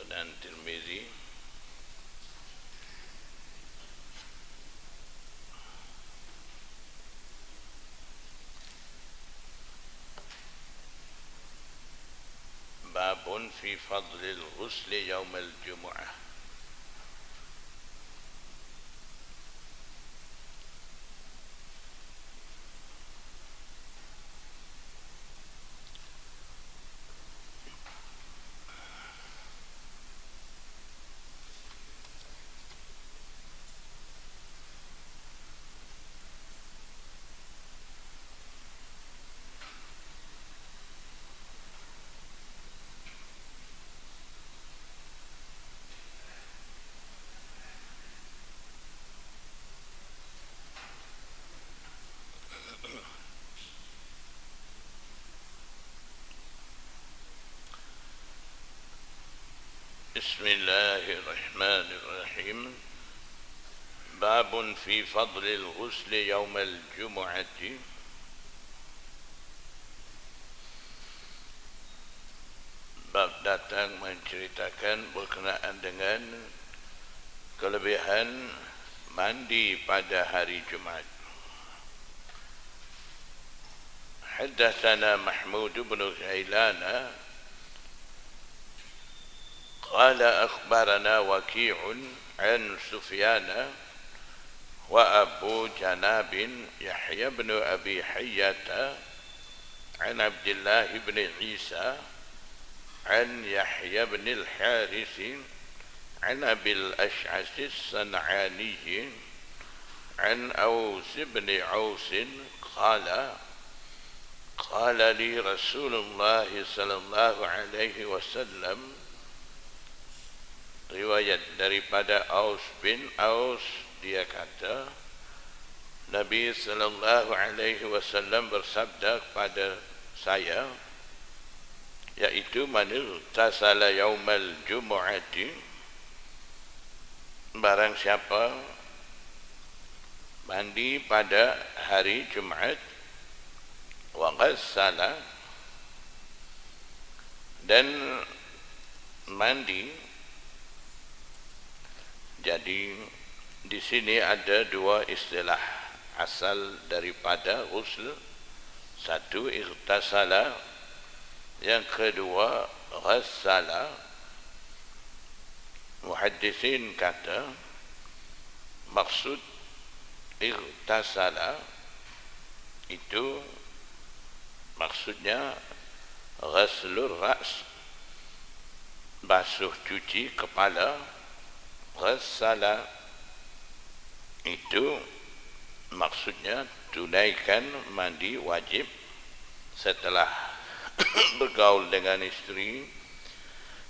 Sunan Tirmizi. Babun fi fadlil ghusli yaumal jumu'ah. Bismillahirrahmanirrahim. Babun fi fadlil ghusli yaumal jumu'ati. Bab datang menceritakan berkenaan dengan kelebihan mandi pada hari Jumat. Haddatsana Mahmud bin Ghailan قال أخبرنا وكيع عن سفيان وأبو جناب يحيى بن أبي حية عن عبد الله بن عيسى عن يحيى بن الحارث عن أبي الأشعث الصنعاني عن أوس بن عوس قال لي رسول الله صلى الله عليه وسلم. Riwayat daripada Aus bin Aus, dia kata Nabi sallallahu alaihi wasallam bersabda kepada saya, yaitu manil tasala yaumal jumu'ati, barang siapa mandi pada hari Jumat, wa ghassala, dan mandi. Jadi di sini ada dua istilah asal daripada ghusl. Satu ightasala, yang kedua ghassala. Muhaddisin kata maksud ightasala itu maksudnya ghaslur ra's, basuh cuci kepala. Ghassala itu maksudnya tunaikan mandi wajib setelah bergaul dengan istri,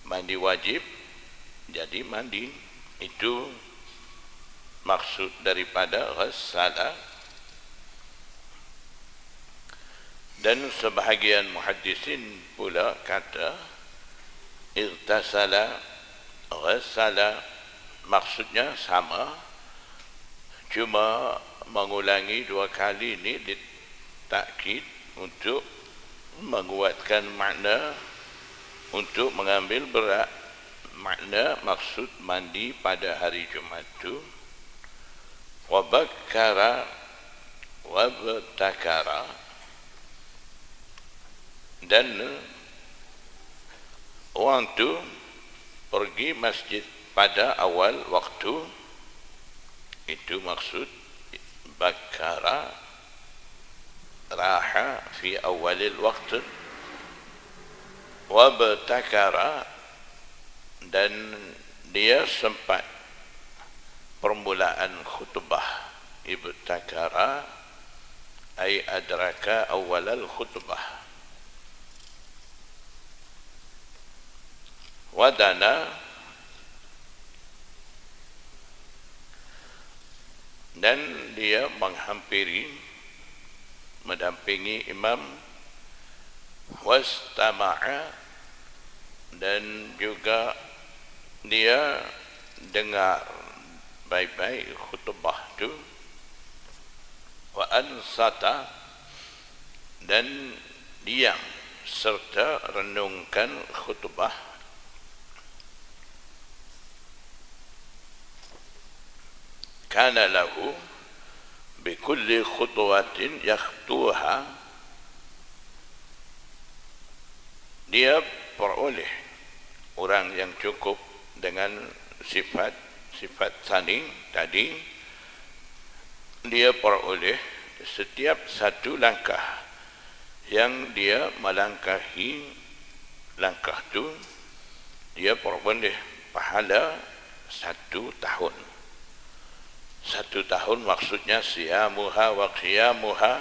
mandi wajib, jadi mandi. Itu maksud daripada ghassala. Dan sebahagian muhaddisin pula kata irtasala, ghassala maksudnya sama, cuma mengulangi dua kali ini ditakkid untuk menguatkan makna, untuk mengambil berat makna maksud mandi pada hari Jumat itu. Wabakkara wabtakara, dan orang itu pergi masjid pada awal waktu, itu maksud bakara, raha fi awalil waktu. Wabtakara, dan dia sempat permulaan khutbah. Ibtakara ay adraka awalal khutbah. Wadana, dan dia menghampiri, mendampingi imam. Wastama'a, dan juga dia dengar baik-baik khutbah itu. Wa ansata, dan diam serta renungkan khutbah. kana lahu bikulli khutwatin yakhtuha, dia peroleh, orang yang cukup dengan sifat sani tadi, dia peroleh setiap satu langkah yang dia melangkahi, langkah tu dia peroleh pahala 1 tahun. 1 tahun maksudnya siyamuha wa qiyamuha.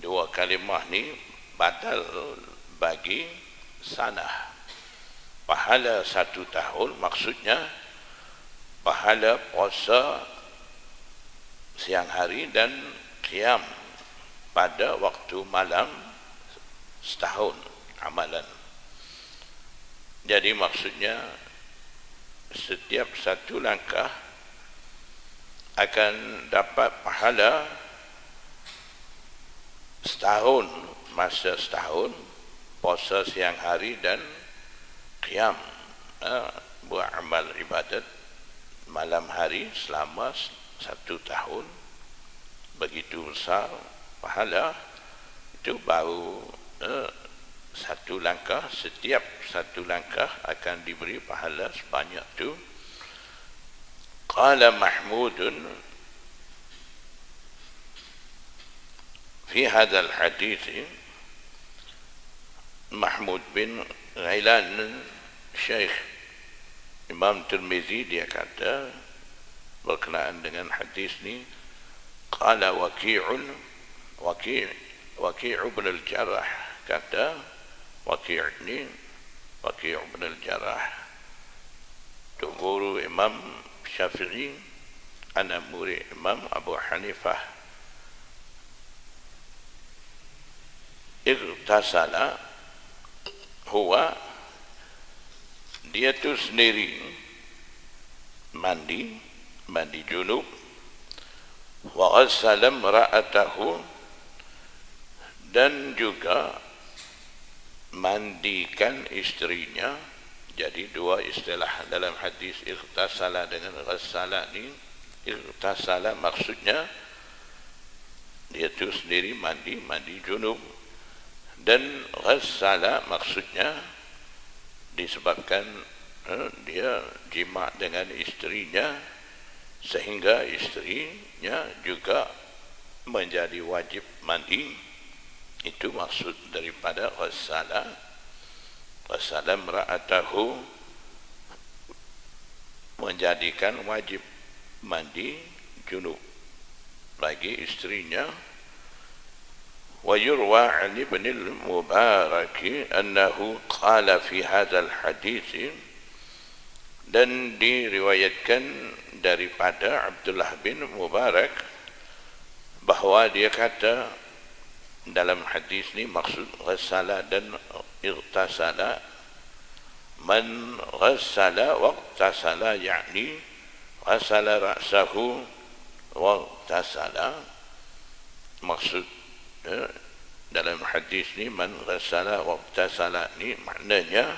Dua kalimah ni badal bagi sanah. Pahala 1 tahun maksudnya pahala puasa siang hari dan qiyam pada waktu malam setahun amalan. Jadi maksudnya setiap satu langkah akan dapat pahala setahun, masa setahun puasa siang hari dan qiyam, buat amal ibadat malam hari selama 1 tahun. Begitu besar pahala itu. Baru satu langkah, setiap satu langkah akan diberi pahala sebanyak itu. Qala Mahmudun fi hadzal hadits, Mahmud bin Ghailan Syekh Imam Tirmizi, dia kata berkenaan dengan hadis ni, qala Waki' ibn al-Jarrah, kata Waki' ibn al-Jarrah tu guru Imam Syafi'i, anak murid Imam Abu Hanifah. Ightasala huwa, dia tu sendiri mandi junub, wa ghassala imra'atahu, dan juga mandikan istrinya. Jadi dua istilah dalam hadis ightasala dengan ghassala ni. Ightasala maksudnya dia tu sendiri mandi junub, dan ghassala maksudnya disebabkan dia jima dengan istrinya sehingga istrinya juga menjadi wajib mandi. Itu maksud daripada ghassala imra'atahu, menjadikan wajib mandi junub bagi istrinya. Wa yurwa 'an Ibn al-Mubarak annahu qala fi hadzal hadits, dan diriwayatkan daripada Abdullah bin Mubarak bahawa dia kata dalam hadis ni, maksud ghassala dan ightasala, man ghassala wa ightasala, yakni ghassala ra'sahu wa ightasala. Maksud dalam hadis ni man ghassala wa ightasala ni maknanya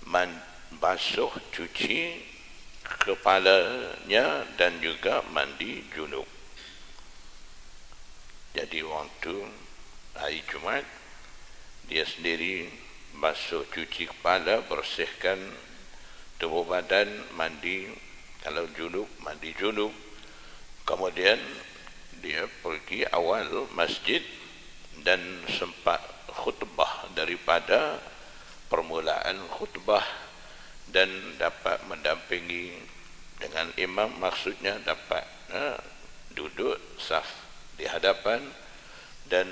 man basuh, cuci kepalanya dan juga mandi junub. Jadi waktu hari Jumaat dia sendiri basuh, cuci kepala, bersihkan tubuh badan, mandi, kalau junub mandi junub. Kemudian dia pergi awal masjid dan sempat khutbah, daripada permulaan khutbah, dan dapat mendampingi dengan imam, maksudnya dapat duduk saf di hadapan dan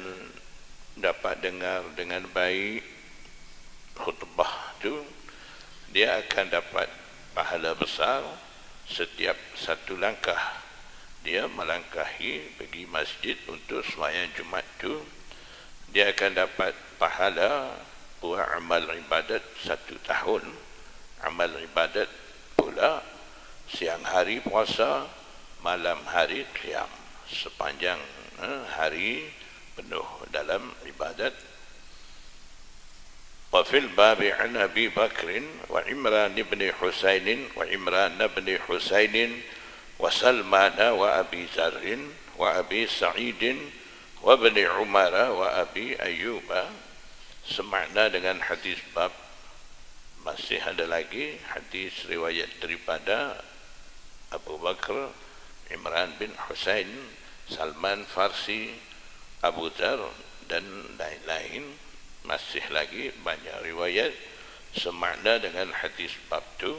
dapat dengar dengan baik khutbah tu. Dia akan dapat pahala besar setiap satu langkah dia melangkahi pergi masjid untuk sembahyang Jumaat tu. Dia akan dapat pahala buat amal ibadat 1 tahun, amal ibadat pula siang hari puasa, malam hari qiyam, sepanjang hari penuh dalam ibadat. وفي الباب عن أبي بكر وعمران بن حسين وسلمان وأبي ذر وأبي سعيد وابن عمر وأبي أيوب. Semakna dengan hadis bab. Masih ada lagi hadis riwayat daripada Abu Bakar, Imran bin Husain, Salman Farsi, Abu Dhar dan lain-lain. Masih lagi banyak riwayat semakna dengan hadis bab tu.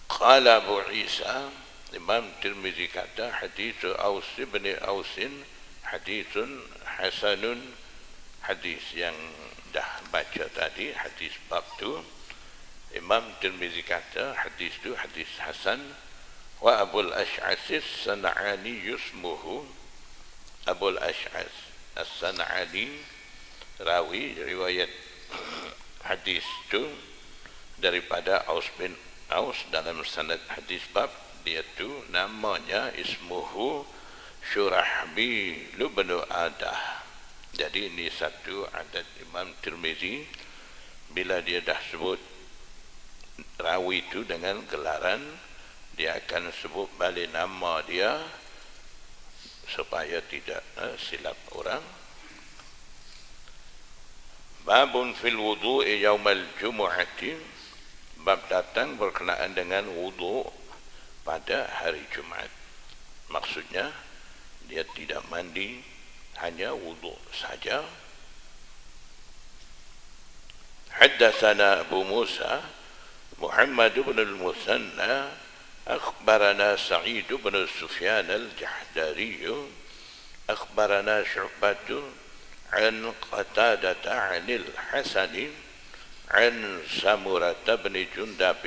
Qala Abu Isa, Imam Tirmizi kata hadis Aus bin Ausin hadisun hasanun, hadis yang dah baca tadi, hadis bab tu. Imam Tirmizi kata hadis tu hadis hasan. Wa Abul Ash'as As-San'ani yusmuhu, Abul Ash'as As-San'ani rawi riwayat hadis tu daripada Aus bin Aus dalam sanad hadis bab. Dia tu namanya ismuhu Syurahbil bin Adah. Jadi ini satu adat Imam Tirmizi, bila dia dah sebut rawi itu dengan gelaran, dia akan sebut balik nama dia supaya tidak silap orang. Babun fil wudu'i yaumal jumu'ati, bab datang berkenaan dengan wudu pada hari Jumaat. Maksudnya dia tidak mandi, hanya wudu saja. Haddatsana Abu Musa Muhammad bin al-Musanna akhbarana Sa'id bin Sufyan al-Jahdari akhbarana Syu'bah an Qatadah an al-Hasan an Samurah bin Jundab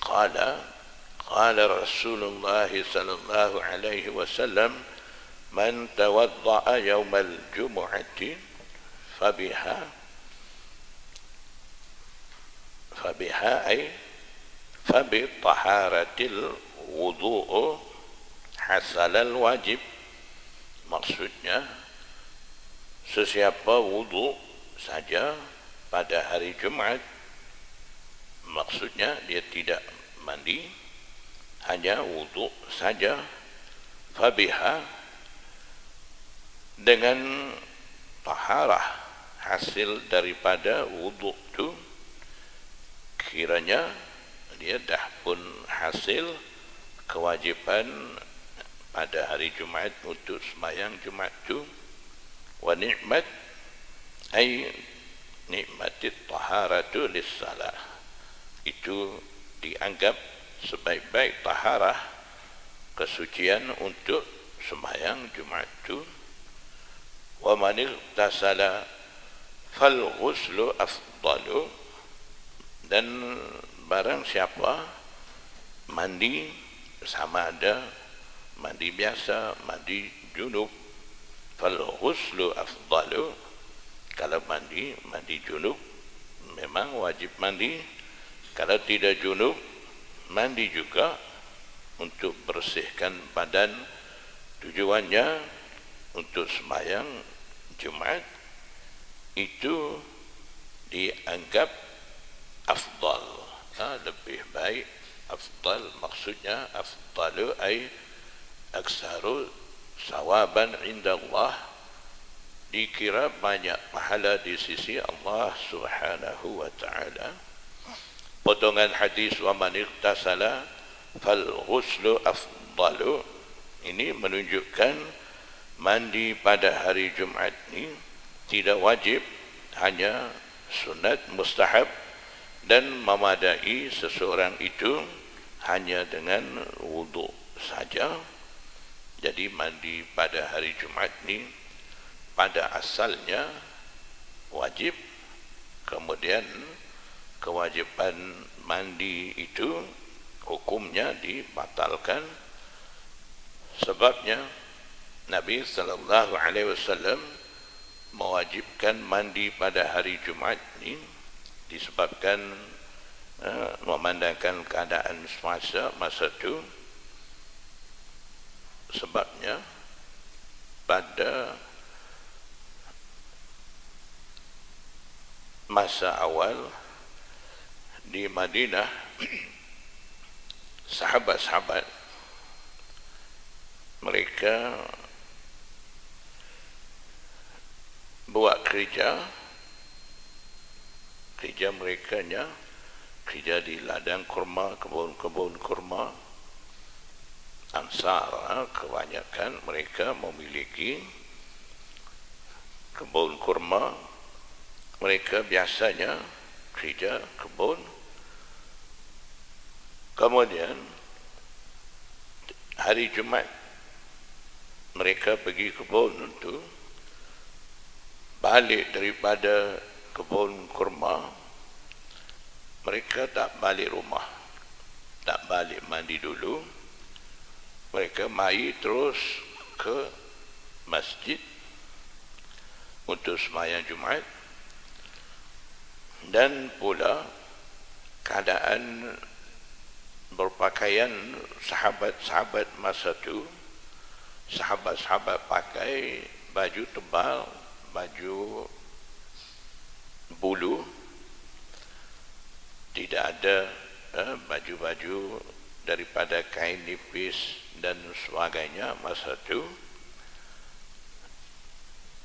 qala qala Rasulullah sallallahu alaihi wasallam man tawadda'a yawmal jumu'ati fabiha ay fabi taharatil wudu'u hasalal wajib. Maksudnya sesiapa wudu saja pada hari Jumat, maksudnya dia tidak mandi, hanya wudu saja. Fabiha, dengan taharah hasil daripada wudu itu, kiranya dia dah pun hasil kewajiban pada hari Jumat untuk sembahyang Jumat itu. Wa ni'mat ay nikmatit taharatu lis-salah, itu dianggap sebaik-baik taharah, kesucian untuk sembahyang Jumat itu. Wa man igtasala fal ghuslu afdalu, dan barang siapa mandi, sama ada mandi biasa, mandi junub, fal ghuslu afdalu, kalau mandi junub memang wajib mandi, kalau tidak junub mandi juga untuk bersihkan badan, tujuannya untuk sembahyang Jumat, itu dianggap afdal, lebih baik. Afdal maksudnya afdalu ay aksaru sawaban inda Allah, dikira banyak pahala di sisi Allah subhanahu wa ta'ala. Potongan hadis wa man ightasala fal ghuslu afdalu, ini menunjukkan mandi pada hari Jumat ini tidak wajib, hanya sunat mustahab, dan memadai seseorang itu hanya dengan wudu saja. Jadi mandi pada hari Jumat ini pada asalnya wajib, kemudian kewajiban mandi itu hukumnya dibatalkan. Sebabnya Nabi sallallahu alaihi wasallam mewajibkan mandi pada hari Jumat ini disebabkan memandangkan keadaan semasa masa itu. Sebabnya pada masa awal di Madinah, sahabat-sahabat mereka buat kerja merekanya, kerja di ladang kurma, kebun kurma. Ansar kebanyakan mereka memiliki kebun kurma. Mereka biasanya kerja kebun. Kemudian hari Jumaat mereka pergi kebun itu, balik daripada kebun kurma, mereka tak balik rumah, tak balik mandi dulu. Mereka mai terus ke masjid untuk sembahyang Jumaat. Dan pula keadaan berpakaian sahabat-sahabat masa itu, sahabat-sahabat pakai baju tebal, baju bulu, tidak ada baju-baju daripada kain nipis dan sebagainya masa itu.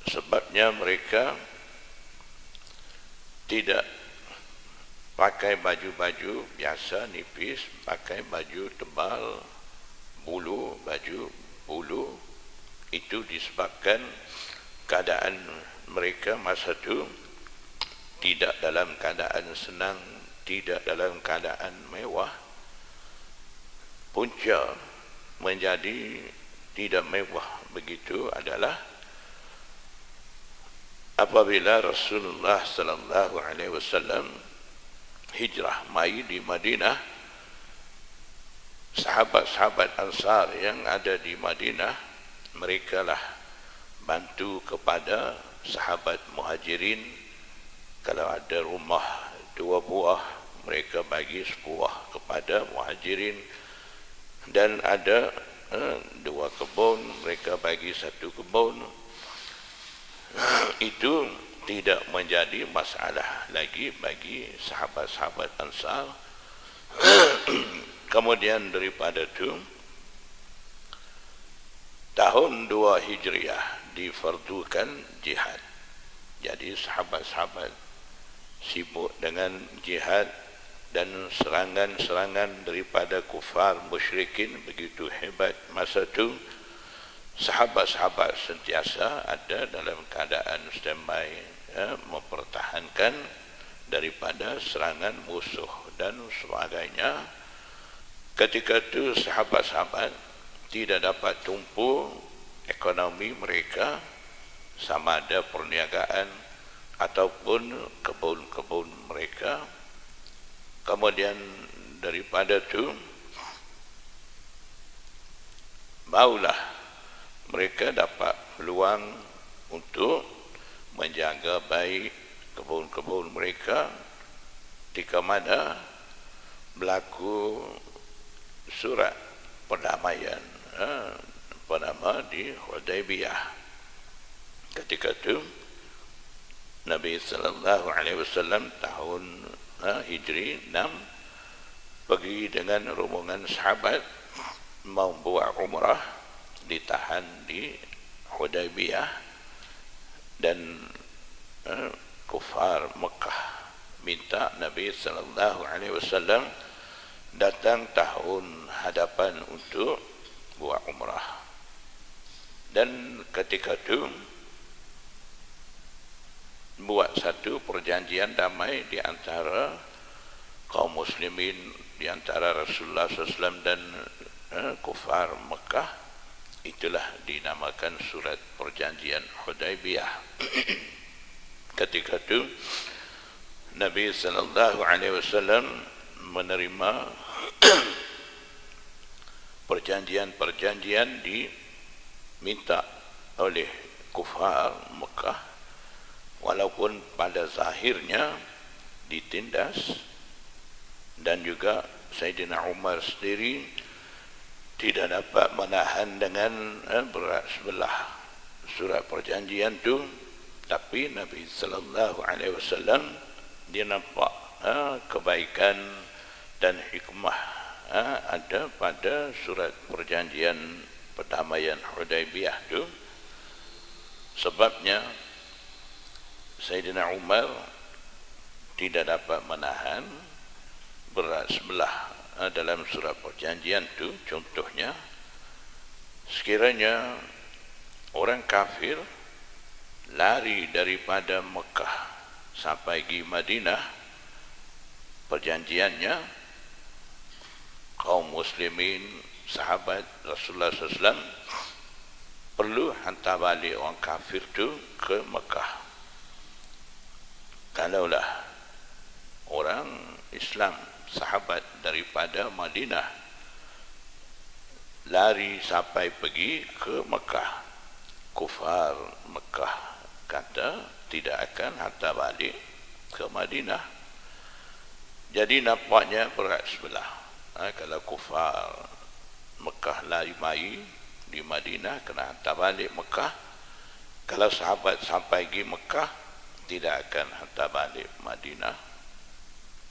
Sebabnya mereka tidak pakai baju-baju biasa nipis, pakai baju tebal bulu, baju bulu. Itu disebabkan keadaan mereka masa itu tidak dalam keadaan senang, tidak dalam keadaan mewah. Punca menjadi tidak mewah begitu adalah apabila Rasulullah sallallahu alaihi wasallam hijrah mai di Madinah. Sahabat-sahabat Ansar yang ada di Madinah, mereka lah bantu kepada sahabat Muhajirin. Kalau ada rumah 2 buah, mereka bagi sebuah kepada Muhajirin. Dan ada 2 kebun, mereka bagi 1 kebun. Itu tidak menjadi masalah lagi bagi sahabat-sahabat Ansar. Kemudian daripada itu, tahun 2 Hijriah difardukan jihad. Jadi sahabat-sahabat sibuk dengan jihad dan serangan-serangan daripada kufar musyrikin begitu hebat masa itu. Sahabat-sahabat sentiasa ada dalam keadaan standby, mempertahankan daripada serangan musuh dan sebagainya. Ketika itu sahabat-sahabat tidak dapat tumpu ekonomi mereka, sama ada perniagaan ataupun kebun-kebun mereka. Kemudian daripada itu barulah mereka dapat peluang untuk menjaga baik kebun-kebun mereka ketika mana berlaku surat perdamaian di Hudaybiyah. Ketika itu Nabi sallallahu alaihi wasallam tahun Hijri 6 pergi dengan rombongan sahabat mau buat umrah, ditahan di Hudaybiyah. Dan kufar Mekah minta Nabi sallallahu alaihi wasallam datang tahun hadapan untuk buat umrah. Dan ketika itu buat satu perjanjian damai di antara kaum muslimin, di antara Rasulullah SAW dan kufar Mekah. Itulah dinamakan surat perjanjian Hudaybiyah. Ketika itu Nabi sallallahu alaihi wasallam menerima perjanjian-perjanjian diminta oleh kufar Mekah, walaupun pada zahirnya ditindas. Dan juga Sayyidina Umar sendiri tidak dapat menahan dengan berat sebelah surat perjanjian itu. Tapi Nabi sallallahu alaihi wasallam dia nampak kebaikan dan hikmah ada pada surat perjanjian perdamaian Hudaibiyah tu. Sebabnya Sayyidina Umar tidak dapat menahan berat sebelah dalam surat perjanjian tu. Contohnya, sekiranya orang kafir lari daripada Mekah sampai pergi Madinah, perjanjiannya kaum muslimin, sahabat Rasulullah SAW perlu hantar balik orang kafir tu ke Mekah. Kalaulah orang Islam, sahabat daripada Madinah lari sampai pergi ke Mekah, kufar Mekah kata tidak akan hantar balik ke Madinah. Jadi nampaknya berat sebelah. Kalau kufar Mekah lari mai di Madinah, kena hantar balik Mekah. Kalau sahabat sampai pergi Mekah, tidak akan hantar balik Madinah.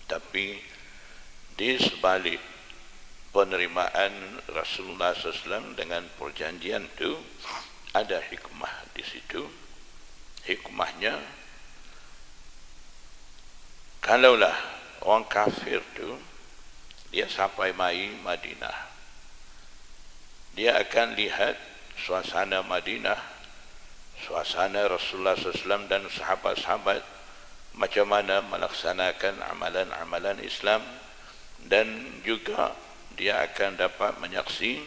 Tapi di sebalik penerimaan Rasulullah SAW dengan perjanjian itu, ada hikmah di situ. Hikmahnya, kalaulah orang kafir tu dia sampai mai Madinah, dia akan lihat suasana Madinah, suasana Rasulullah SAW dan sahabat-sahabat, macam mana melaksanakan amalan-amalan Islam, dan juga dia akan dapat menyaksi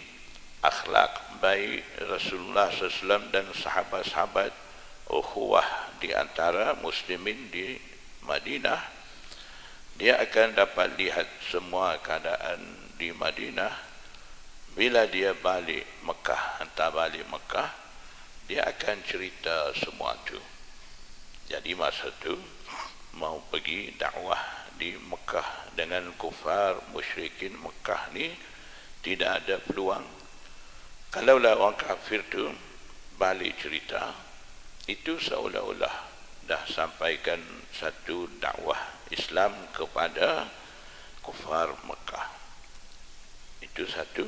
akhlak baik Rasulullah SAW dan sahabat-sahabat, ukhuwah di antara muslimin di Madinah. Dia akan dapat lihat semua keadaan di Madinah. Bila dia balik Mekah, hantar balik Mekah, dia akan cerita semua tu. Jadi masa tu mau pergi dakwah di Mekah dengan kufar musyrikin Mekah ni tidak ada peluang. Kalaulah orang kafir tu balik cerita, itu seolah-olah dah sampaikan satu dakwah Islam kepada kufar Mekah. Itu satu.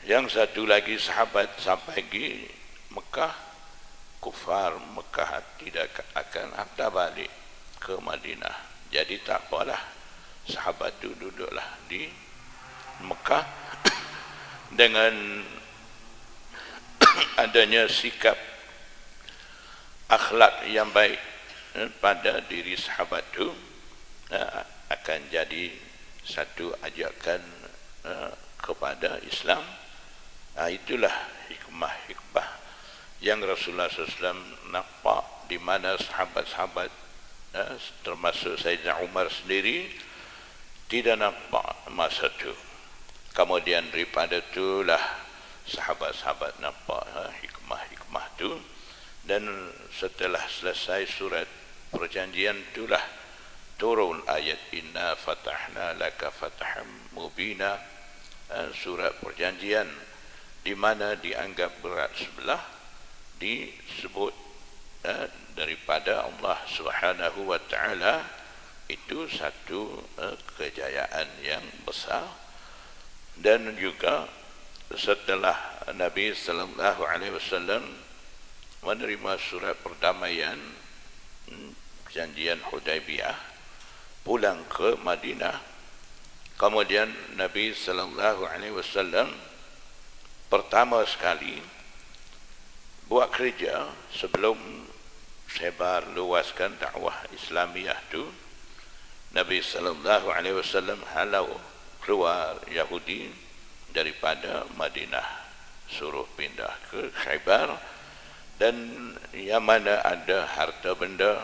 Yang satu lagi, sahabat sampai pergi Mekah, kufar Mekah tidak akan hantar balik ke Madinah. Jadi tak apalah, sahabat itu duduklah di Mekah dengan adanya sikap akhlak yang baik pada diri sahabat itu, akan jadi satu ajakan kepada Islam. Itulah hikmah-hikmah yang Rasulullah SAW nampak, di mana sahabat-sahabat termasuk Sayyidina Umar sendiri tidak nampak masa itu. Kemudian daripada itulah sahabat-sahabat nampak hikmah-hikmah itu. Dan setelah selesai surat perjanjian itulah turun ayat Inna fatahna laka fataham mubina, surat perjanjian, di mana dianggap berat sebelah, disebut daripada Allah Subhanahu wa taala, itu satu kejayaan yang besar. Dan juga setelah Nabi sallallahu alaihi wasallam menerima surat perdamaian perjanjian Hudaibiyah, pulang ke Madinah, kemudian Nabi sallallahu alaihi wasallam pertama sekali buat kerja sebelum sebar luaskan dakwah Islamiah tu. Nabi sallallahu alaihi wasallam halau keluar Yahudi daripada Madinah, suruh pindah ke Khaybar, dan yang mana ada harta benda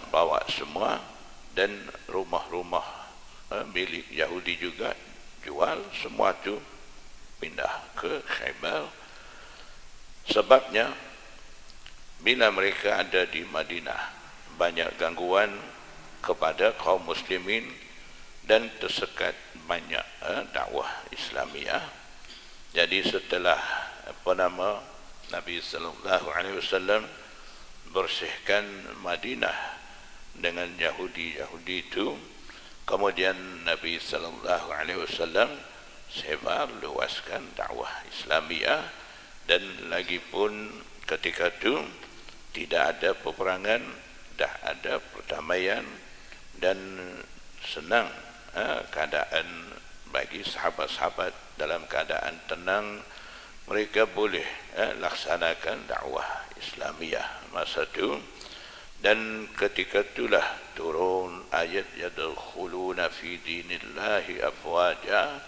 bawa semua, dan rumah-rumah milik Yahudi juga jual, semua tu pindah ke Khaybar. Sebabnya bila mereka ada di Madinah, banyak gangguan kepada kaum muslimin dan tersekat banyak dakwah Islamiah. Jadi setelah Nabi sallallahu alaihi wasallam bersihkan Madinah dengan Yahudi itu. Kemudian Nabi sallallahu alaihi wasallam sebar luaskan dakwah Islamiah, dan lagi pun ketika itu tidak ada peperangan, dah ada perdamaian, dan senang keadaan bagi sahabat-sahabat. Dalam keadaan tenang mereka boleh laksanakan dakwah Islamiah masa itu. Dan ketika itulah turun ayat yadkhuluna fi dinillahi afwaja.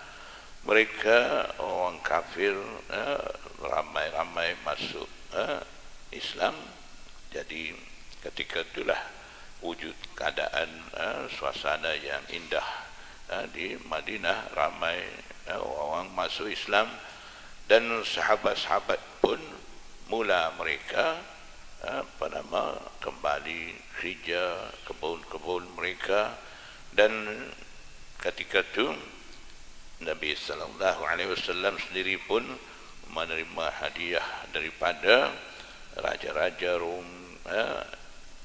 Mereka orang kafir ramai-ramai masuk Islam. Jadi ketika itulah wujud keadaan suasana yang indah di Madinah, ramai orang masuk Islam. Dan sahabat-sahabat pun mula mereka kembali kerja kebun-kebun mereka. Dan ketika itu Nabi sallallahu alaihi wasallam sendiri pun menerima hadiah daripada raja-raja Rom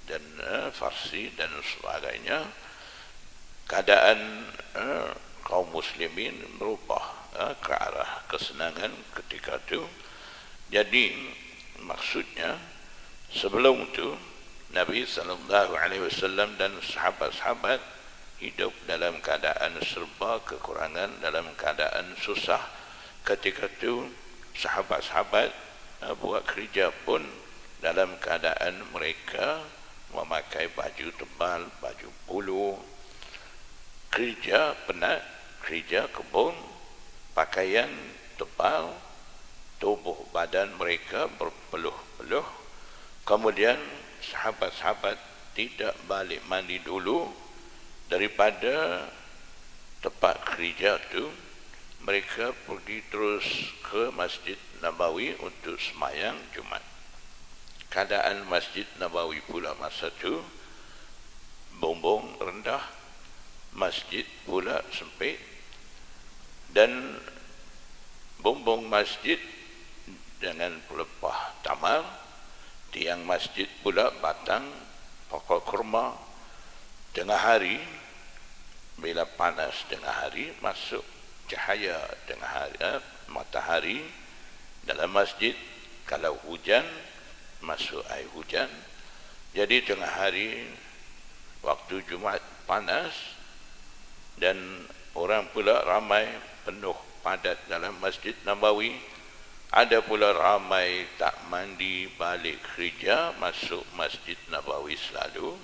dan Farsi dan sebagainya. Keadaan kaum muslimin berubah ke arah kesenangan ketika itu. Jadi maksudnya sebelum itu Nabi sallallahu alaihi wasallam dan sahabat-sahabat hidup dalam keadaan serba kekurangan, dalam keadaan susah. Ketika itu sahabat-sahabat buat kerja pun dalam keadaan mereka memakai baju tebal, baju bulu, kerja penat, kerja kebun, pakaian tebal, tubuh badan mereka berpeluh-peluh. Kemudian sahabat-sahabat tidak balik mandi dulu. Daripada tempat kerja itu mereka pergi terus ke Masjid Nabawi untuk sembahyang Jumat. Keadaan Masjid Nabawi pula masa itu bumbung rendah, masjid pula sempit, dan bumbung masjid dengan pelepah tamar, tiang masjid pula batang pokok kurma. Tengah hari, bila panas tengah hari, masuk cahaya tengah hari, matahari dalam masjid. Kalau hujan, masuk air hujan. Jadi tengah hari, waktu Jumat panas, dan orang pula ramai, penuh padat dalam Masjid Nabawi. Ada pula ramai tak mandi balik kerja, masuk Masjid Nabawi selalu.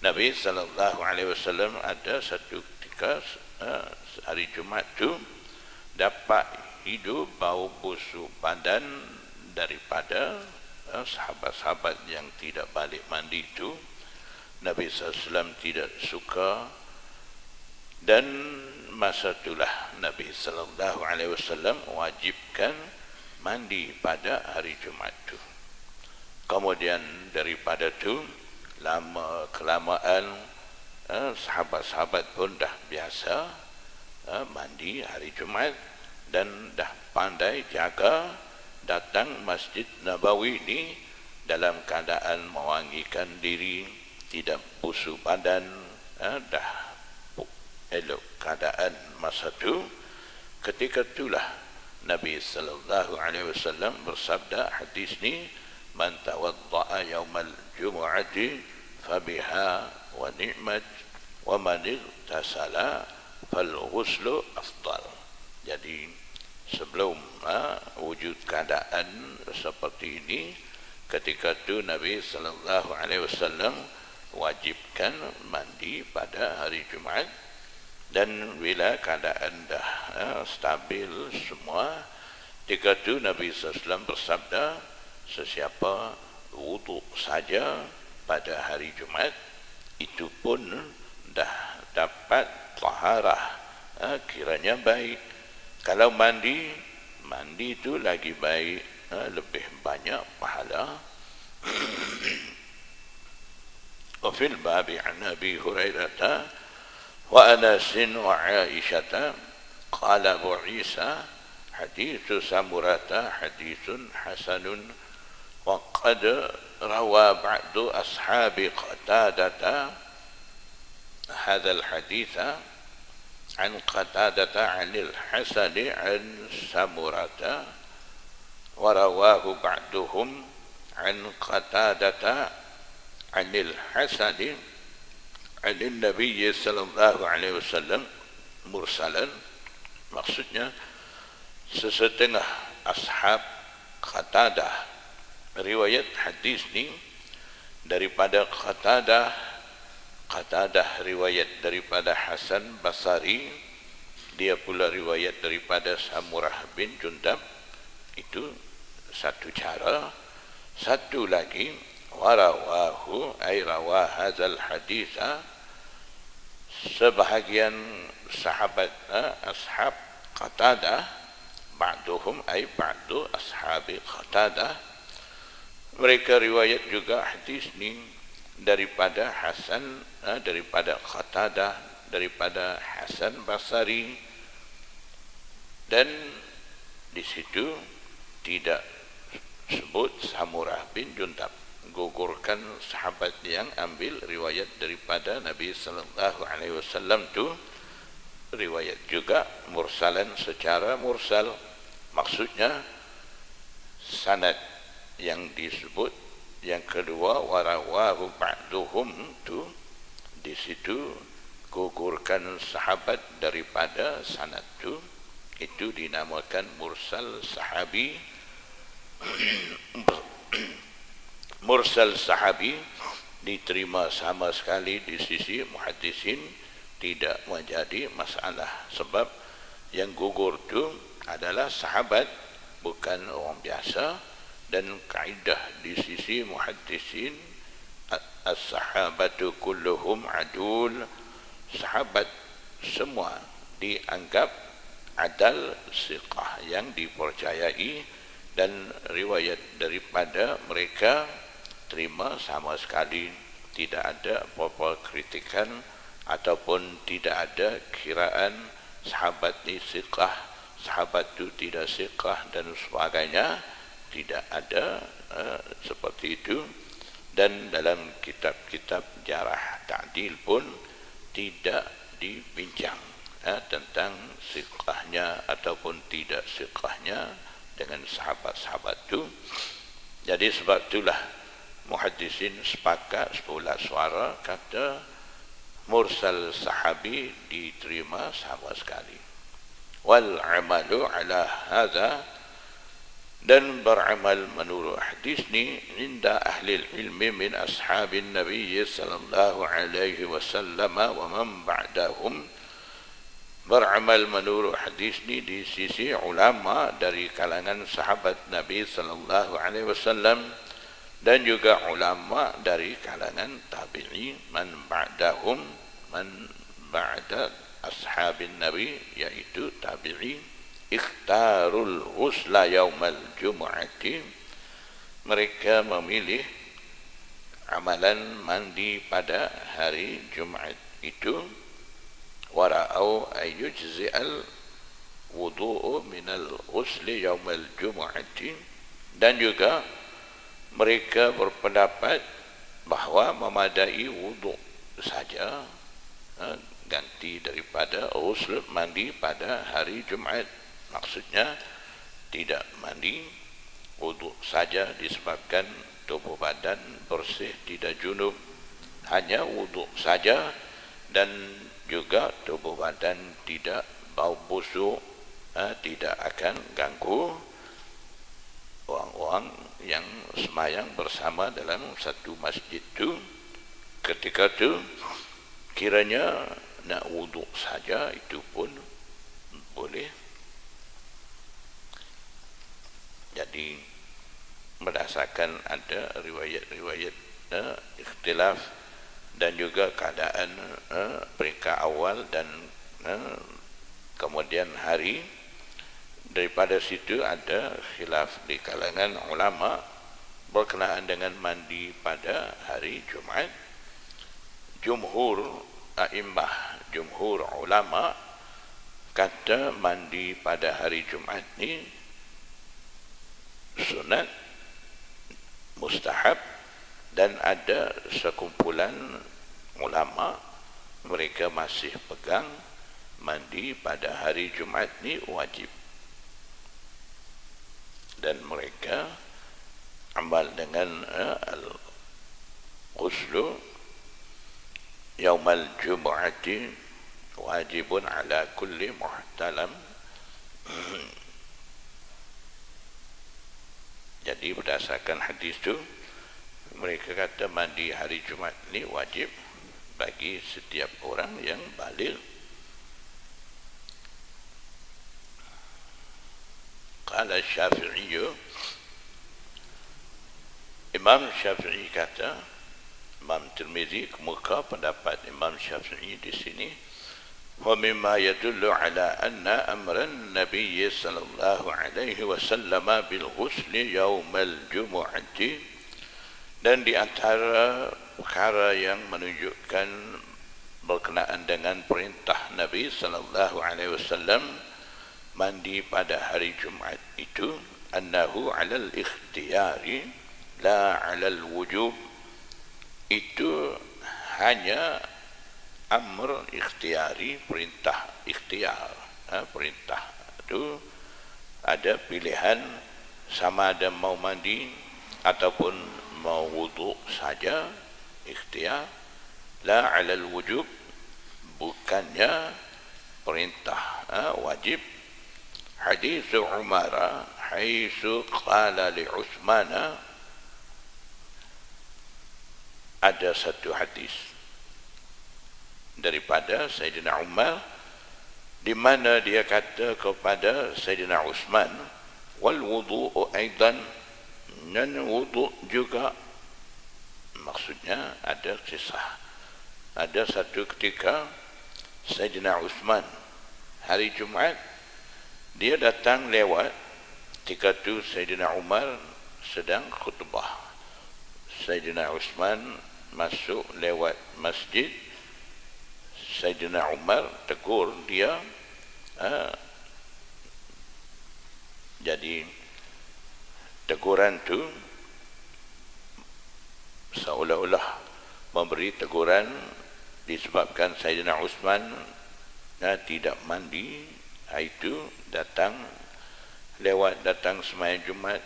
Nabi sallallahu alaihi wasallam ada satu ketika hari Jumat tu dapat hidup bau busuk badan daripada sahabat-sahabat yang tidak balik mandi itu. Nabi sallallahu alaihi wasallam tidak suka, dan masa itulah Nabi sallallahu alaihi wasallam wajibkan mandi pada hari Jumat itu. Kemudian daripada itu lama kelamaan sahabat-sahabat pun dah biasa mandi hari Jumat, dan dah pandai jaga datang Masjid Nabawi ini dalam keadaan mewangikan diri, tidak busuk badan, dah elok keadaan masa itu. Ketika itulah Nabi sallallahu alaihi wasallam bersabda hadis ni, man tawadda'a yaumal jumu'ati fabiha wa ni'mat wa man igtasala fal ghuslu afdal. Jadi sebelum wujud keadaan seperti ini, ketika itu Nabi sallallahu alaihi wasallam wajibkan mandi pada hari Jumat. Dan bila keadaan dah stabil semua, ketika itu Nabi sallallahu alaihi wasallam bersabda, sesiapa wudu saja pada hari Jumat, itu pun dah dapat taharah, kiranya baik. Kalau mandi itu lagi baik, lebih banyak pahala. Wa fil babi an Abi Hurairah wa Anas wa Aisyah qala Abu Isa hadithu Samurata hadithun hasanun وقد روى بعض أصحاب قتادة هذا الحديث عن قتادة عن الحسن عن سمرة ورواه بعضهم عن قتادة عن الحسن عن النبي صلى الله عليه وسلم مرسلا. Maksudnya sesetengah ashab Qatadah riwayat hadis ni daripada Qatadah riwayat daripada Hasan Basri, dia pula riwayat daripada Samurah bin Jundab. Itu satu cara. Satu lagi, warawahu ay rawah hadzal haditha, sebahagian sahabat ashab Qatadah, ba'duhum ay ba'du ashabi Qatadah, mereka riwayat juga hadis ni daripada Hasan, daripada Qatadah, daripada Hasan Basri, dan di situ tidak sebut Samurah bin Jundab, gugurkan sahabat yang ambil riwayat daripada Nabi sallallahu alaihi wasallam tu riwayat juga mursalan, secara mursal. Maksudnya sanad yang disebut yang kedua warawahu ba'duhum tu, di situ gugurkan sahabat daripada sanad tu, itu dinamakan mursal sahabi. Mursal sahabi diterima sama sekali di sisi muhaddisin, tidak menjadi masalah, sebab yang gugur tu adalah sahabat, bukan orang biasa. Dan kaidah di sisi muhaddisin, as-sahabatu kulluhum adul, sahabat semua dianggap adal, siqah, yang dipercayai, dan riwayat daripada mereka terima sama sekali, tidak ada apa-apa kritikan ataupun tidak ada kiraan sahabat ni siqah, sahabat tu tidak siqah dan sebagainya. Tidak ada seperti itu. Dan dalam kitab-kitab jarah ta'dil pun tidak dibincang tentang siqahnya ataupun tidak siqahnya dengan sahabat-sahabat itu. Jadi sebab itulah muhaddisin sepakat sebulat suara kata mursal sahabi diterima sama sekali. Wal amalu ala hadza, dan beramal menurut hadis ni inda ahli ilmi min ashabin Nabi sallallahu alaihi wasallam wa man ba'dahum, beramal menurut hadis ni di sisi ulama dari kalangan sahabat Nabi sallallahu alaihi wasallam, dan juga ulama dari kalangan tabi'i, man ba'dahum, man ba'da ashabin Nabi, yaitu tabi'i. Ikhtarul ghusla yaumal jumu'ati, mereka memilih amalan mandi pada hari Jumat itu. Wara'au ayyujzi'al wudu'u minal ghusli yaumal jumu'ati, dan juga mereka berpendapat bahawa memadai wudu' saja, ganti daripada ghusl, mandi pada hari Jumat. Maksudnya tidak mandi, wudu saja, disebabkan tubuh badan bersih, tidak junub, hanya wudu saja, dan juga tubuh badan tidak bau busuk, tidak akan ganggu orang-orang yang semayang bersama dalam satu masjid itu. Ketika itu kiranya nak wudu saja, itu pun boleh. Jadi berdasarkan ada riwayat-riwayat ikhtilaf dan juga keadaan peringkat awal dan kemudian hari, daripada situ ada khilaf di kalangan ulama berkenaan dengan mandi pada hari Jumat. Jumhur a'immah, jumhur ulama kata mandi pada hari Jumat ni sunat mustahab, dan ada sekumpulan ulama mereka masih pegang mandi pada hari Jumaat ni wajib, dan mereka amal dengan al-ghuslu yaumal jumu'ati wajibun ala kulli muhtalam. Jadi berdasarkan hadis itu mereka kata mandi hari Jumaat ni wajib bagi setiap orang yang baligh. Qala Syafi'i, Imam Syafi'i kata, Imam Tirmizi kemuka pendapat Imam Syafi'i di sini, wa mimma yadullu ala anna amran Nabi sallallahu alaihi wasallam bil ghusli yaumal jumu'ati, dan di antara perkara yang menunjukkan berkenaan dengan perintah Nabi sallallahu alaihi wasallam mandi pada hari Jumaat itu, annahu 'alal ikhtiyari la 'alal wujub, itu hanya amr ikhtiyari, perintah ikhtiar. Perintah itu ada pilihan sama ada mau mandi ataupun mau wudu saja, ikhtiar. La 'alal wujub, bukannya perintah wajib. Hadis Umar haitsu qala li Utsman, ada satu hadis daripada Sayyidina Umar di mana dia kata kepada Sayyidina Utsman, wal wudu'u aidan, dan wudu' juga. Maksudnya ada kisah, ada satu ketika Sayyidina Utsman hari Jumaat dia datang lewat, ketika itu Sayyidina Umar sedang khutbah. Sayyidina Utsman masuk lewat masjid, Sayyidina Umar tegur dia. Jadi teguran tu seolah-olah memberi teguran disebabkan Sayyidina Utsman tidak mandi, itu datang lewat, datang sembahyang Jumaat.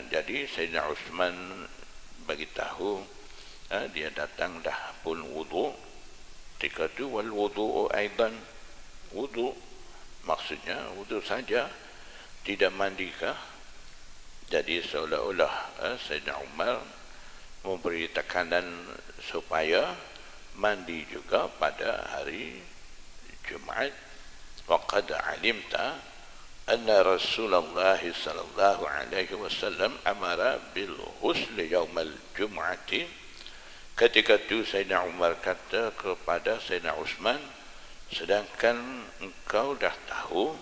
Jadi Sayyidina Utsman bagi tahu dia datang dah pun wudu. Ketika itu wal wudu'u aidan, wudu maksudnya wudu saja, tidak mandikah. Jadi seolah-olah Sayyidina Umar memberi tekanan supaya mandi juga pada hari Jumaat. Waqad alimta anna Rasulullah sallallahu alaihi wasallam amara bil ghusli yaumal jumu'ati. Ketika itu Sayyidina Umar kata kepada Sayyidina Utsman, sedangkan engkau dah tahu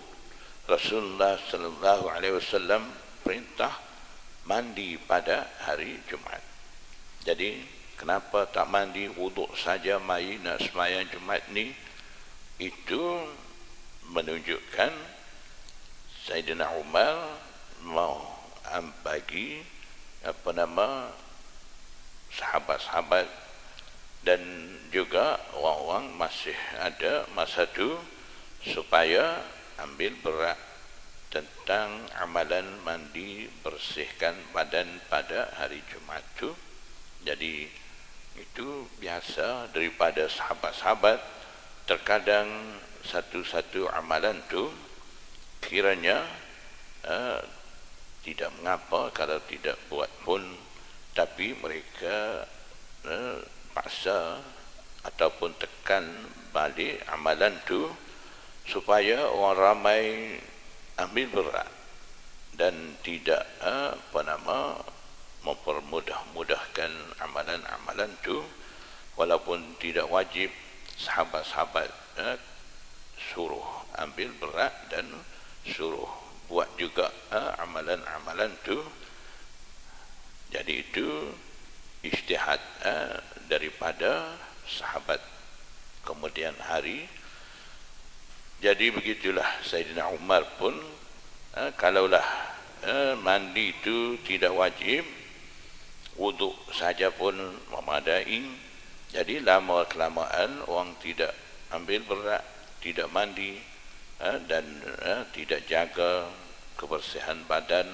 Rasulullah sallallahu alaihi wasallam perintah mandi pada hari Jumaat. Jadi kenapa tak mandi, wuduk saja mai nak sembahyang Jumaat ni? Itu menunjukkan Sayyidina Umar mau bagi sahabat-sahabat dan juga orang-orang masih ada masa itu supaya ambil berat tentang amalan mandi bersihkan badan pada hari Jumaat itu. Jadi itu biasa daripada sahabat-sahabat. Terkadang satu-satu amalan tu kiranya tidak mengapa kalau tidak buat pun, tapi mereka paksa ataupun tekan balik amalan tu supaya orang ramai ambil berat dan tidak mempermudah-mudahkan amalan-amalan tu. Walaupun tidak wajib, sahabat-sahabat suruh ambil berat dan suruh buat juga amalan-amalan tu. Jadi itu ijtihad daripada sahabat kemudian hari. Jadi begitulah Sayyidina Umar pun kalaulah mandi itu tidak wajib, wuduk saja pun memadai. Jadi lama kelamaan orang tidak ambil berat, tidak mandi dan tidak jaga kebersihan badan,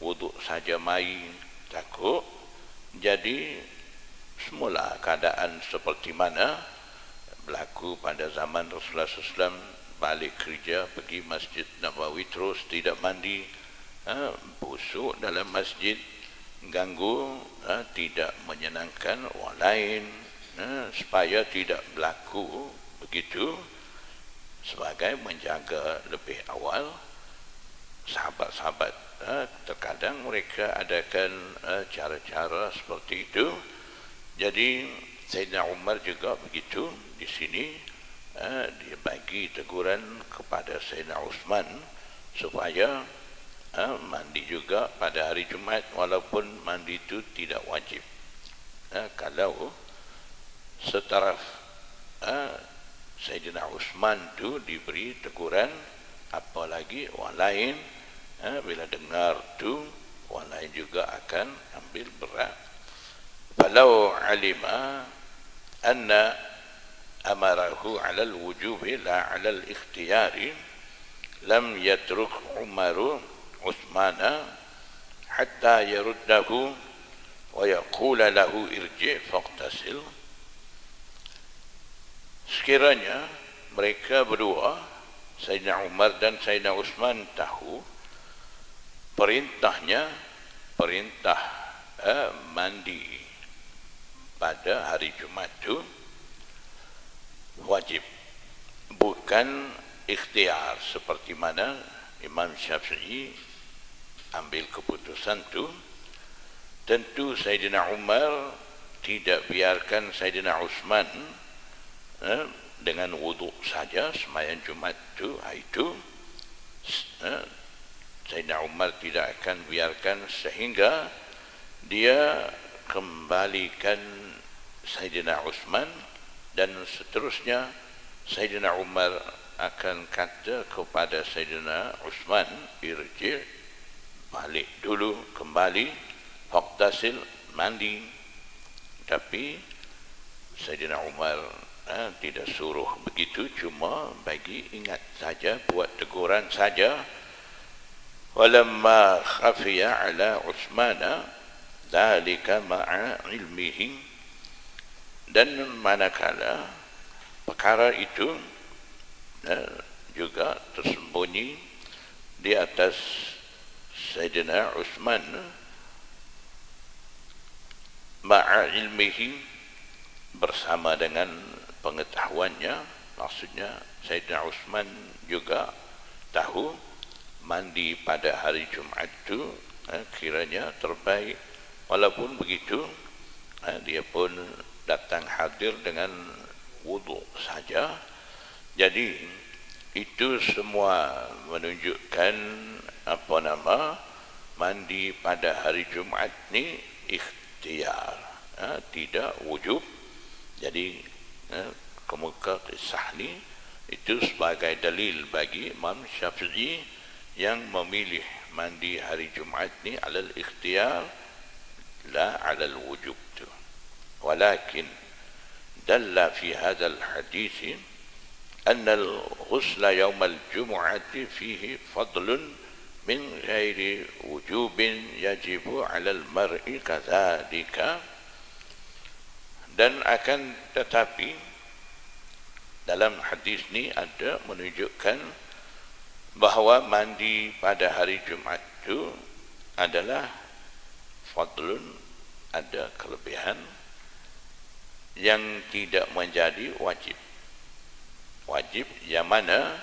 wuduk saja mai, takut jadi semula keadaan seperti mana berlaku pada zaman Rasulullah SAW. Balik kerja pergi Masjid Nabawi terus tidak mandi, busuk dalam masjid, ganggu, tidak menyenangkan orang lain, supaya tidak berlaku begitu. Sebagai menjaga lebih awal, sahabat-sahabat terkadang mereka adakan cara-cara seperti itu. Jadi Sayyidina Umar juga begitu. Di sini dia bagi teguran kepada Sayyidina Uthman supaya mandi juga pada hari Jumaat, walaupun mandi itu tidak wajib. Kalau setaraf Sayyidina Uthman itu diberi teguran, apalagi orang lain bila dengar tu orang lain juga akan ambil berat. Falau alima anna amarahu 'ala al-wujubi la 'ala al-ikhtiyari lam yatruk Umaru Uthmana hatta yaruddahu wa yaqula lahu irji' faqtasil. Sekiranya mereka berdua, Sayyidina Umar dan Sayyidina Uthman, tahu perintahnya, perintah mandi pada hari Jumat itu wajib, bukan ikhtiar seperti mana Imam Syafi'i ambil keputusan itu. Tentu Sayyidina Umar tidak biarkan Sayyidina Uthman dengan wuduk saja sembahyang Jumat itu. Sayyidina Umar tidak akan biarkan sehingga dia kembalikan Sayyidina Uthman, dan seterusnya Sayyidina Umar akan kata kepada Sayyidina Uthman, irji', balik dulu, kembali, faqtasil, mandi. Tapi Sayyidina Umar tidak suruh begitu, cuma bagi ingat saja, buat teguran saja. Walamma khafiya ala Uthmana dhalika ma'a ilmihi, dan manakala perkara itu juga tersembunyi di atas Sayyidina Uthman, ma'a ilmihi, bersama dengan pengetahuannya, maksudnya Sayyidina Uthman juga tahu mandi pada hari Jumat itu kiranya terbaik. Walaupun begitu, dia pun datang hadir dengan wuduk saja. Jadi itu semua menunjukkan mandi pada hari Jumat ni ikhtiar, tidak wujub. Jadi kemuka kisah ni itu sebagai dalil bagi Imam Syafi'i yang memilih mandi hari Jumat ni alal ikhtiyar la alal wujub tu. Walakin dalla fi hadzal hadits anna al-ghusl yawm al-jum'ati fihi fadlun min ghairi wujubin yajibu 'ala al-mar'i kadzalika. Dan akan tetapi dalam hadis ni ada menunjukkan bahawa mandi pada hari Jumat itu adalah fadlun, ada kelebihan yang tidak menjadi wajib. Wajib yang mana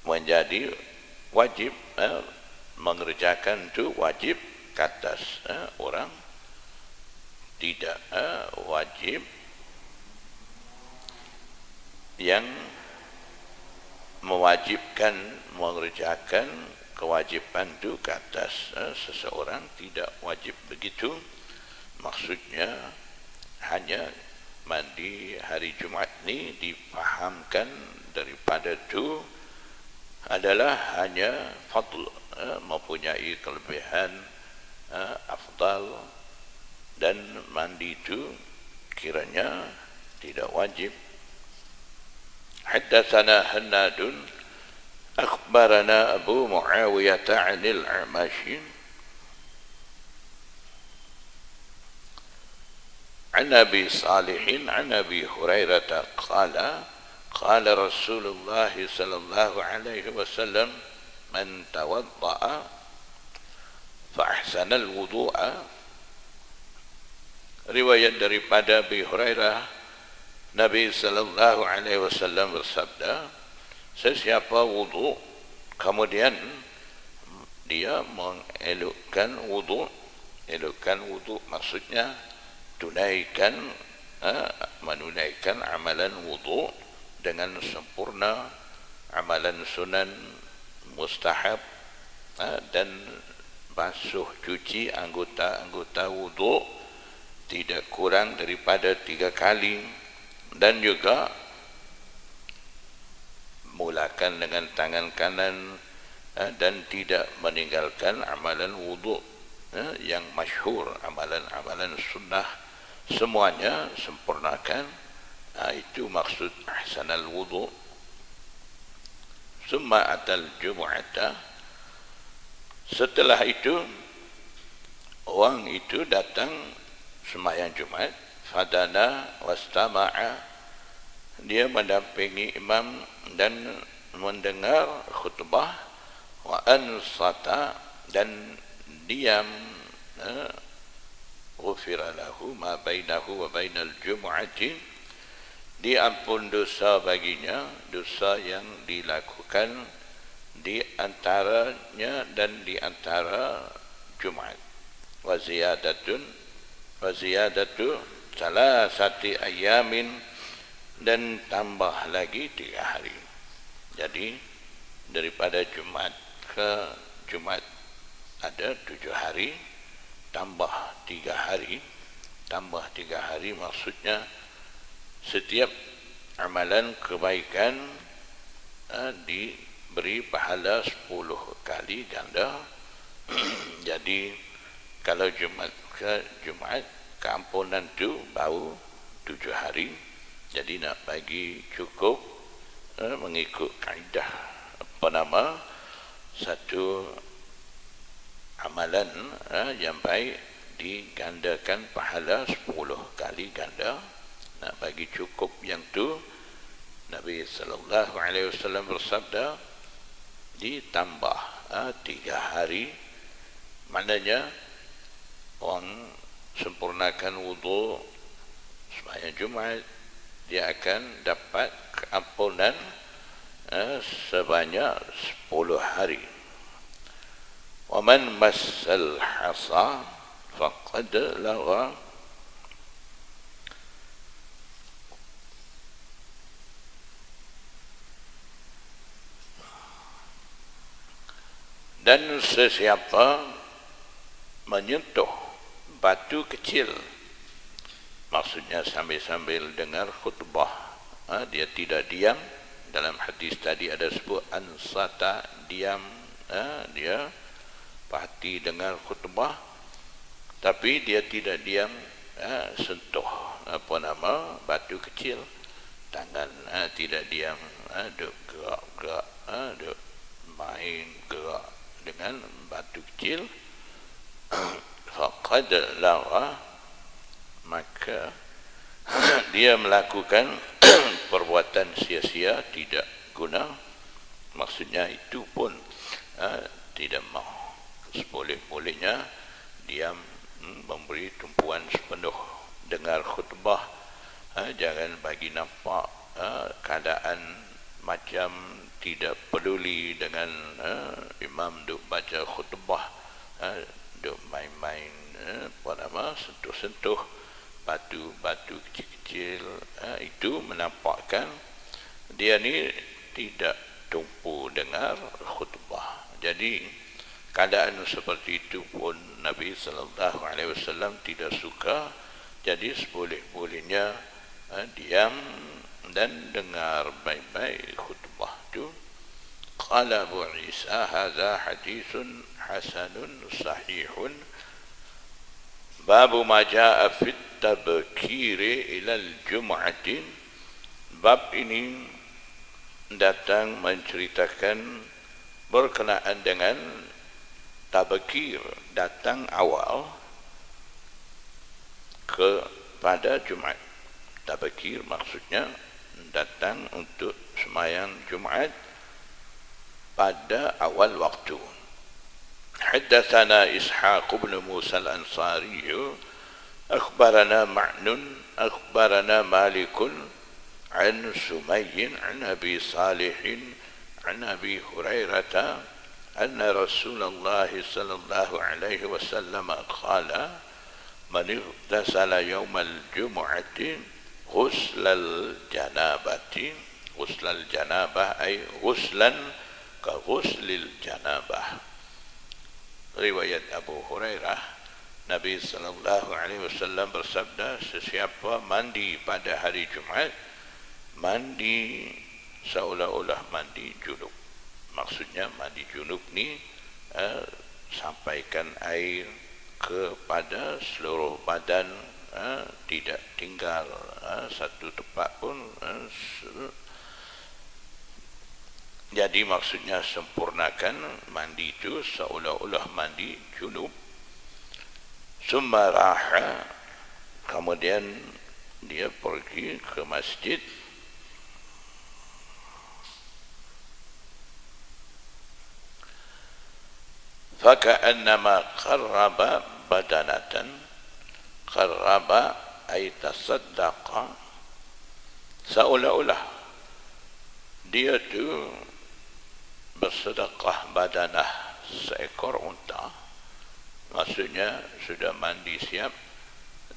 menjadi wajib, mengerjakan itu wajib ke atas orang, tidak wajib yang mewajibkan mengerjakan kewajiban itu ke atas seseorang, tidak wajib begitu. Maksudnya hanya mandi hari Jumat ni difahamkan daripada itu adalah hanya fadl, mempunyai kelebihan afdal, dan mandi itu kiranya tidak wajib. Haddatsana Hannadun akhbarana Abu Muawiyah 'anil A'mash an Abi Salih an Abi Hurairah qala qala Rasulullah sallallahu alaihi wasallam man tawadda'a fa ahsana al-wudu'a. Riwayat daripada Abi Hurairah, Nabi sallallahu alaihi wasallam bersabda, sesiapa wudu kemudian dia mengelokkan wudu, elokkan wudu maksudnya tunaikan, menunaikan amalan wudu dengan sempurna, amalan sunan mustahab, dan basuh cuci anggota-anggota wudu tidak kurang daripada 3 kali, dan juga mulakan dengan tangan kanan, dan tidak meninggalkan amalan wudu yang masyhur, amalan-amalan sunnah semuanya sempurnakan. Itu maksud ahsanal wudu. Summa atal jumu'ata, setelah itu orang itu datang sembahyang Jumat. Fadana wastama'a, dia mendampingi imam dan mendengar khutbah. Wa ansata, dan diam. Ghufira lahu ma bainahu wa bainal jumu'ati, diampun dosa baginya, dosa yang dilakukan di antaranya dan di antara Jumat. Wa ziyadatu salasati ayamin, dan tambah lagi 3 hari. Jadi daripada Jumat ke Jumat ada 7 hari, tambah 3 hari. Tambah 3 hari maksudnya setiap amalan kebaikan diberi pahala 10 kali ganda. Jadi kalau Jumat ke Jumat, keampunan itu baru 7 hari. Jadi nak bagi cukup mengikut kaedah satu amalan yang baik digandakan pahala 10 kali ganda. Nak bagi cukup yang tu, Nabi sallallahu alaihi wasallam bersabda ditambah 3 hari. Maknanya orang sempurnakan wudu sembahyang Jumat, dia akan dapat keampunan sebanyak 10 hari. Wa man massal hasa faqad lagha, dan sesiapa menyentuh batu kecil, maksudnya sambil-sambil dengar khutbah, dia tidak diam. Dalam hadis tadi ada sebut ansata, diam, dia perhati dengar khutbah, tapi dia tidak diam, sentuh batu kecil, tangan tidak diam, duk gerak-gerak, duk main gerak dengan batu kecil. Faqad lagha, maka dia melakukan perbuatan sia-sia, tidak guna. Maksudnya itu pun tidak mau. Seboleh-bolehnya diam, memberi tumpuan sepenuh dengar khutbah. Jangan bagi nampak keadaan macam tidak peduli dengan imam duk baca khutbah, duk main-main, sentuh-sentuh batu-batu kecil-kecil. Itu menampakkan dia ni tidak tumpu dengar khutbah. Jadi keadaan seperti itu pun Nabi sallallahu alaihi wasallam tidak suka. Jadi seboleh-bolehnya diam dan dengar baik-baik khutbah itu. Qala Abu Isa hadza haditsun hasanun sahihun Babu ma jaa fit tabkiri ilal jum'atin. Bab ini datang menceritakan berkenaan dengan tabkir, datang awal kepada Jumaat. Tabkir maksudnya datang untuk sembahyang Jumaat pada awal waktu. Haddatsana Ishaq bin Musa al-Ansari akhbarana Ma'nun akhbarana Malik an Sumayy an Abi Salih an Abi Hurairah anna Rasulullah sallallahu alaihi wasallam qala man ightasala yawm al-jum'ati ghuslal janabati. Ghuslal janabah ay ghuslan ka ghuslil janabah. Riwayat Abu Hurairah, Nabi sallallahu alaihi wasallam bersabda, sesiapa mandi pada hari Jumaat, mandi seolah-olah mandi junub. Maksudnya mandi junub ni sampaikan air kepada seluruh badan, tidak tinggal satu tempat pun. Jadi maksudnya sempurnakan mandi itu seolah-olah mandi junub. Summa raha, kemudian dia pergi ke masjid. Faka'annama qarraba badanatan. Qarraba ay tasaddaqa, seolah-olah dia tu bersedekah badanah seekor unta. Maksudnya sudah mandi siap,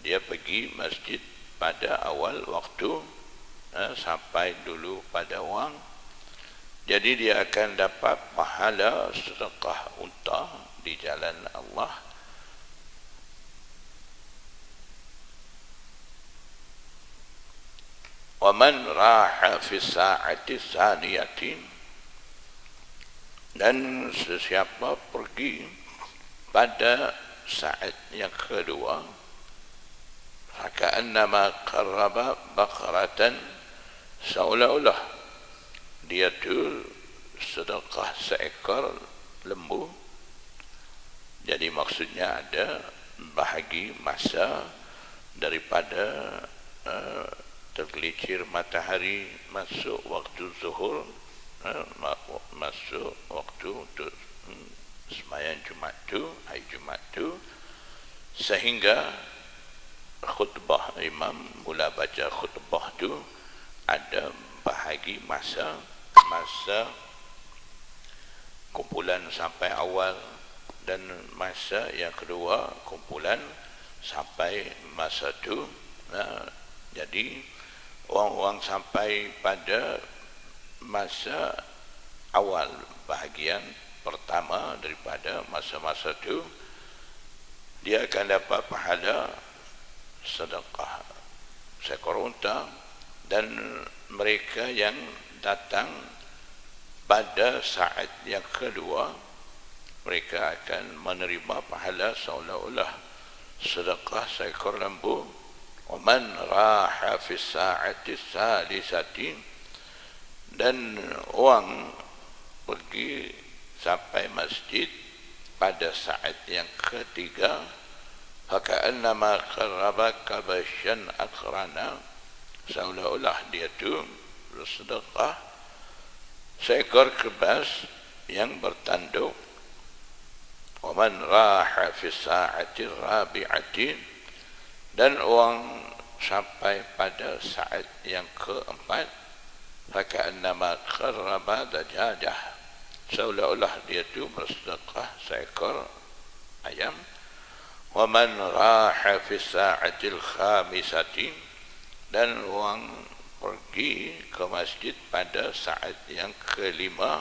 dia pergi masjid pada awal waktu, sampai dulu pada wang. Jadi dia akan dapat pahala sedekah unta di jalan Allah. Wa man raha fi sa'ati tsaniyati, dan sesiapa pergi pada saat yang kedua, faka'annama qarraba baqaratan, seolah-olah dia tu sedekah seekor lembu. Jadi maksudnya ada bahagi masa daripada tergelincir matahari masuk waktu zuhur, masuk waktu untuk sembahyang Jumaat tu, hari Jumaat tu, sehingga khutbah imam mula baca khutbah tu ada bahagi masa kumpulan sampai awal, dan masa yang kedua kumpulan sampai masa tu. Jadi orang-orang sampai pada masa awal bahagian pertama daripada masa-masa itu, dia akan dapat pahala sedekah seekor unta. Dan mereka yang datang pada saat yang kedua, mereka akan menerima pahala seolah-olah sedekah seekor lembu. Waman raha fi sa'ati salisati, dan orang pergi sampai masjid pada saat yang ketiga, faka'annama qarraba kabasyan akrana, seolah-olah dia tu bersedekah seekor kebas yang bertanduk. Waman raha fi sa'ati rabi'ati, dan orang sampai pada saat yang keempat, faka'annama qarraba dajajah, seolah-olah dia tu bersedekah seekor ayam. Waman raha fi sa'atil khamisati, dan orang pergi ke masjid pada saat yang kelima,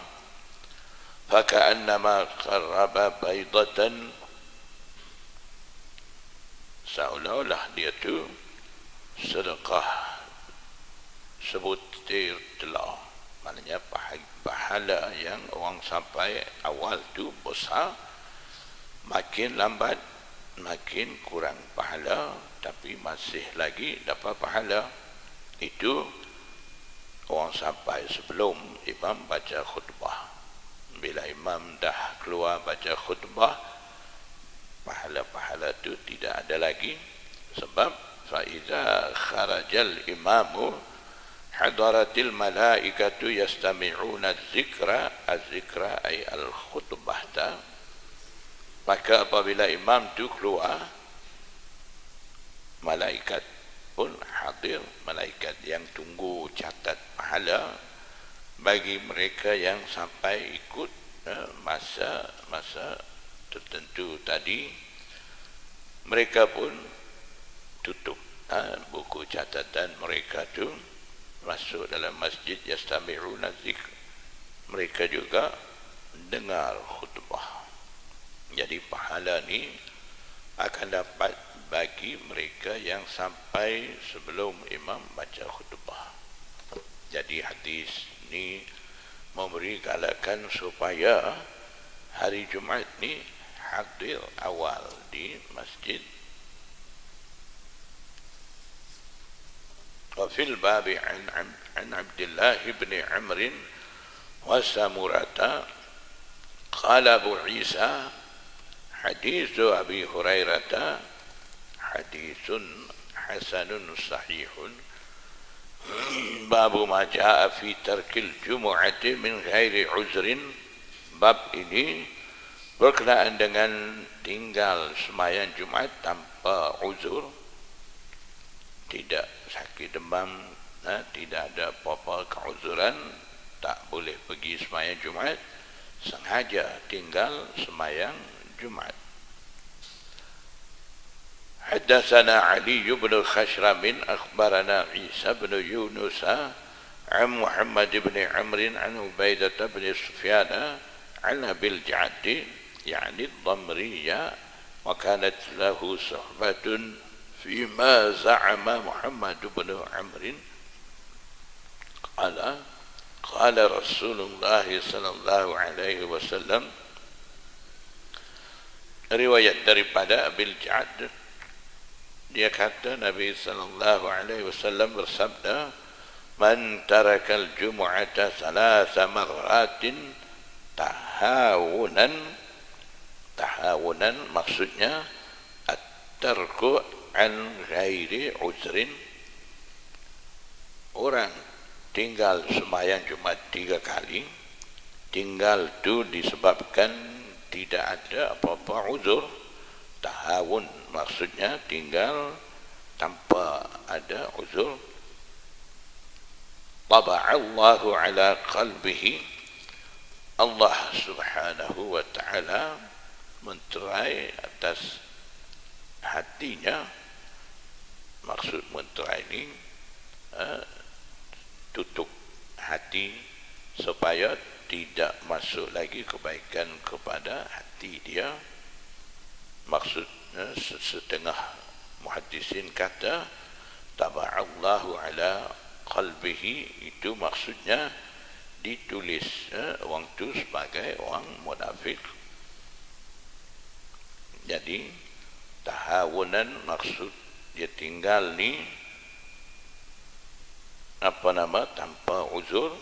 faka'annama qarraba baydatan, seolah-olah dia tu sedekah sebutir telur. Maknanya pahala yang orang sampai awal tu besar, makin lambat makin kurang pahala, tapi masih lagi dapat pahala. Itu orang sampai sebelum imam baca khutbah. Bila imam dah keluar baca khutbah, pahala-pahala itu tidak ada lagi. Sebab فَإِذَا خَرَجَ الْإِمَامُ حَضَرَتِ الْمَلَائِكَةُ يَسْتَمِعُونَ الذِّكْرَ أي الْخُطْبَةَ. Maka apabila imam itu keluar, malaikat pun hadir, malaikat yang tunggu catat pahala bagi mereka yang sampai ikut masa tertentu tadi. Mereka pun tutup buku catatan mereka tu, masuk dalam masjid, yastami'una dzikr, mereka juga dengar khutbah. Jadi pahala ni akan dapat bagi mereka yang sampai sebelum imam baca khutbah. Jadi hadis ni memberi galakan supaya hari Jumaat ni hadir awal di masjid. وفي الباب عن عبد الله بن عمرو وسمرة قال أبو عيسى حديث أبي هريرة حديث حسن صحيح باب ما جاء في ترك الجمعة من غير عذر. Bab ini berkenaan dengan tinggal sembahyang Jumat tanpa uzur, tidak sakit demam, tidak ada apa-apa keuzuran, tak boleh pergi sembahyang Jumat, sengaja tinggal sembahyang Jumat. حدثنا علي بن الخشرم أخبرنا عيسى بن يونس عن محمد بن عمرو عن عبيدة بن سفيان عن أبي الجعد يعني الضمرية وكانت له صحبة فيما زعم محمد بن عمرو قال رسول الله صلى الله عليه وسلم. Riwayat daripada Abil Ja'ad, dia kata Nabi sallallahu alaihi wasallam bersabda, man tarakal jumu'ata salasa marratin tahawunan maksudnya at-tarku an ghairi uzrin, orang tinggal sembahyang Jumat 3 kali, tinggal itu disebabkan tidak ada apa-apa uzur. Tahawun maksudnya tinggal tanpa ada uzur. Taba'allahu ala qalbihi, Allah subhanahu wa ta'ala menterai atas hatinya. Maksud menterai ini tutup hati supaya tidak masuk lagi kebaikan kepada hati dia. Maksudnya setengah muhaddisin kata taba'allahu ala qalbihi, itu maksudnya ditulis orang itu sebagai orang munafik. Jadi tahawunan maksud dia tinggal ni tanpa uzur,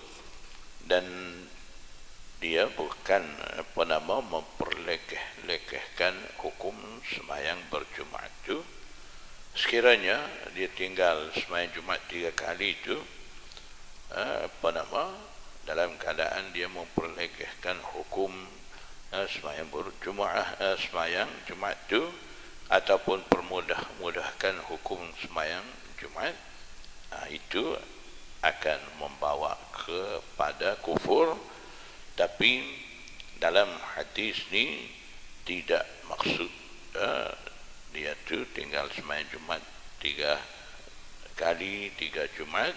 dan dia bukan memperlekehkan hukum sembahyang berjumaat itu. Sekiranya dia tinggal sembahyang Jumat 3 kali itu dalam keadaan dia memperlekehkan hukum sembahyang berjumaat, sembahyang Jumat itu, ataupun permudahkan hukum sembahyang Jumat, itu akan membawa kepada kufur. Tapi dalam hadis ni tidak maksud dia tu tinggal sembahyang Jumat 3 kali 3 Jumat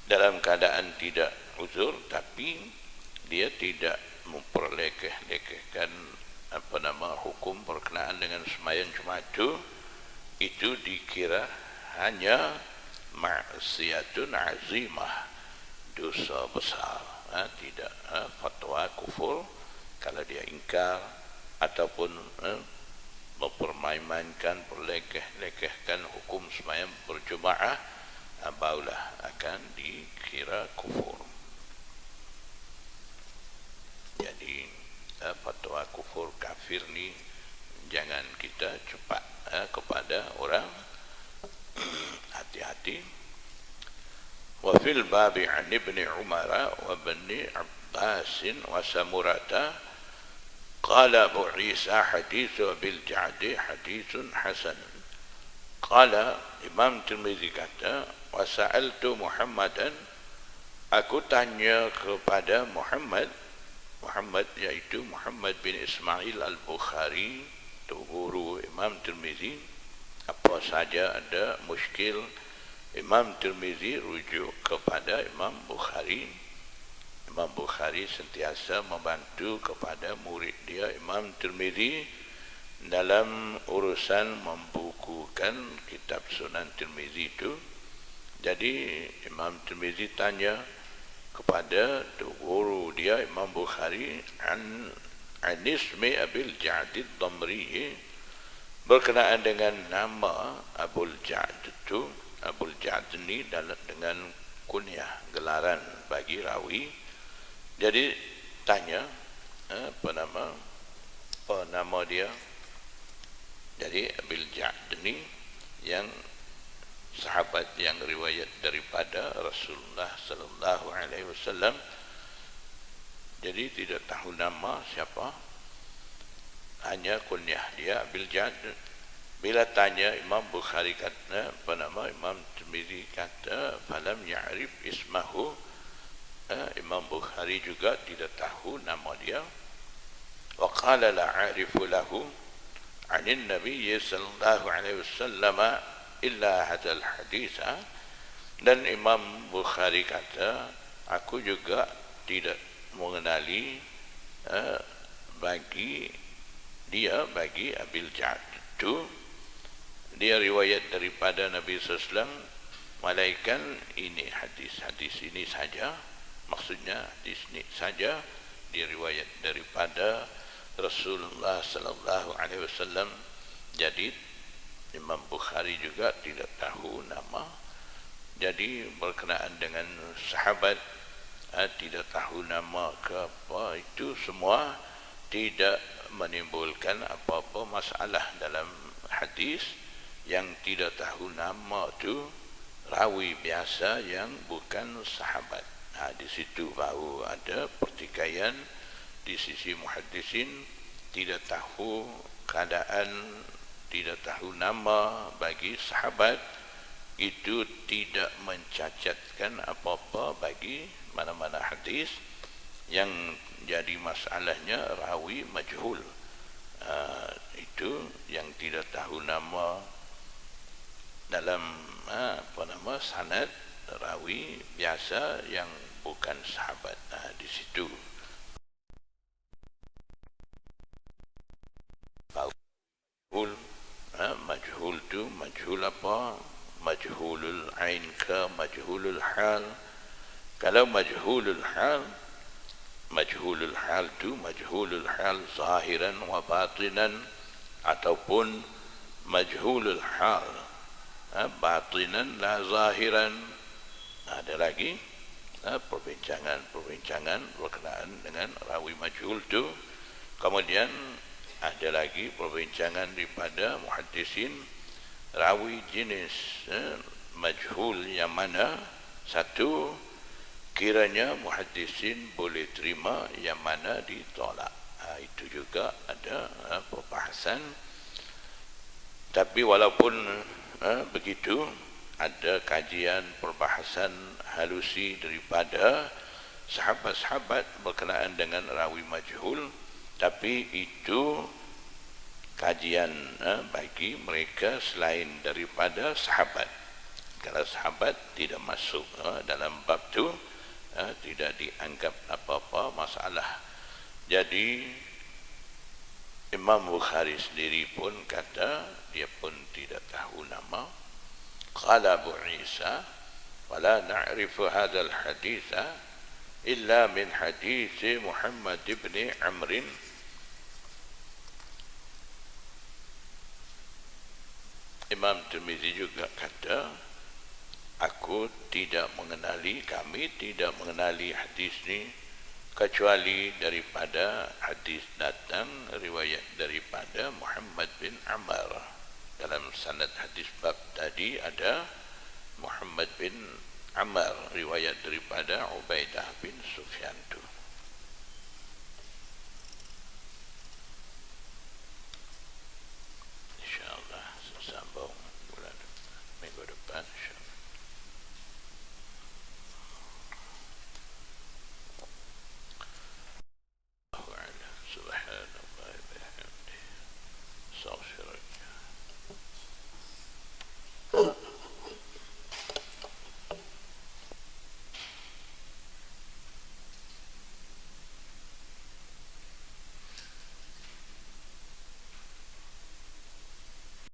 dalam keadaan tidak uzur, tapi dia tidak memperlekehkan hukum berkenaan dengan sembahyang Jumat itu dikira hanya maksiatun azimah, dosa besar. Tidak fatwa kufur kalau dia ingkar ataupun mempermainkan, perlekeh-lekehkan hukum sembahyang berjemaah, barulah akan dikira kufur. Jadi fatwa kufur kafir ni jangan kita cepat kepada orang. Hati-hati. Wa fil babi an ibni Umar wa ibni Abbas wa Samurata qala Abu Isa hadithu bil Ja'di hadithun hasan. Qala Imam Tirmizi kata, wa sa'altu Muhammadan, aku tanya kepada Muhammad iaitu Muhammad bin Ismail al-Bukhari, tu guru Imam Tirmizi, apa saja ada muskil Imam Tirmizi rujuk kepada Imam Bukhari. Imam Bukhari sentiasa membantu kepada murid dia Imam Tirmizi dalam urusan membukukan kitab Sunan Tirmizi itu. Jadi Imam Tirmizi tanya kepada guru dia Imam Bukhari an ismi Abil Ja'd ad-Damri, berkenaan dengan nama Abul Ja'd itu. Abul Ja'd ini dengan kunyah, gelaran bagi rawi. Jadi tanya apa nama dia. Jadi Abil Ja'd ini yang sahabat yang riwayat daripada Rasulullah sallallahu alaihi wasallam. Jadi tidak tahu nama siapa, hanya kunyah dia Abil Ja'd. Bila tanya Imam Bukhari kata apa nama, Imam Tirmizi kata falam ya'rif ismahu, Imam Bukhari juga tidak tahu nama dia. Wa qala la a'rifu lahu 'anil nabiy sallallahu alaihi wasallam illa hadzal hadits. Dan Imam Bukhari kata, aku juga tidak mengenali bagi Abil Ja'd itu, dia riwayat daripada Nabi SAW, malaikat ini hadis ini saja, maksudnya hadis ini saja dia riwayat daripada Rasulullah sallallahu alaihi wasallam. Jadi Imam Bukhari juga tidak tahu nama. Jadi berkenaan dengan sahabat tidak tahu nama ke apa, itu semua tidak menimbulkan apa-apa masalah dalam hadis. Yang tidak tahu nama tu rawi biasa yang bukan sahabat. Di situ baru ada pertikaian di sisi muhaddisin. Tidak tahu keadaan, tidak tahu nama bagi sahabat, itu tidak mencacatkan apa-apa bagi mana-mana hadis. Yang jadi masalahnya rawi majhul, itu yang tidak tahu nama dalam sanad, rawi biasa yang bukan sahabat. Di situ majhul tu majhul apa? Majhulul ain ke majhulul hal? Kalau majhulul hal tu majhulul hal zahiran wa batinan, ataupun majhulul hal batinan la zahiran. Ada lagi perbincangan berkenaan dengan rawi majhul tu. Kemudian ada lagi perbincangan daripada muhaddisin, rawi jenis majhul yang mana satu kiranya muhaddisin boleh terima, yang mana ditolak. Itu juga ada perbahasan. Tapi walaupun begitu, ada kajian perbahasan halusi daripada sahabat-sahabat berkenaan dengan rawi majhul. Tapi itu kajian bagi mereka selain daripada sahabat. Kalau sahabat tidak masuk dalam bab tu, tidak dianggap apa-apa masalah. Jadi Imam Bukhari sendiri pun kata dia pun tidak tahu nama. Qala Abu Isa wala na'rifu hadzal haditha illa min hadits Muhammad ibn Amr Imam Tirmizi juga kata, kami tidak mengenali hadis ni kecuali daripada hadis datang riwayat daripada Muhammad bin Ammar. Dalam sanad hadis bab tadi ada Muhammad bin Ammar, riwayat daripada Ubaidah bin Sufyan tu.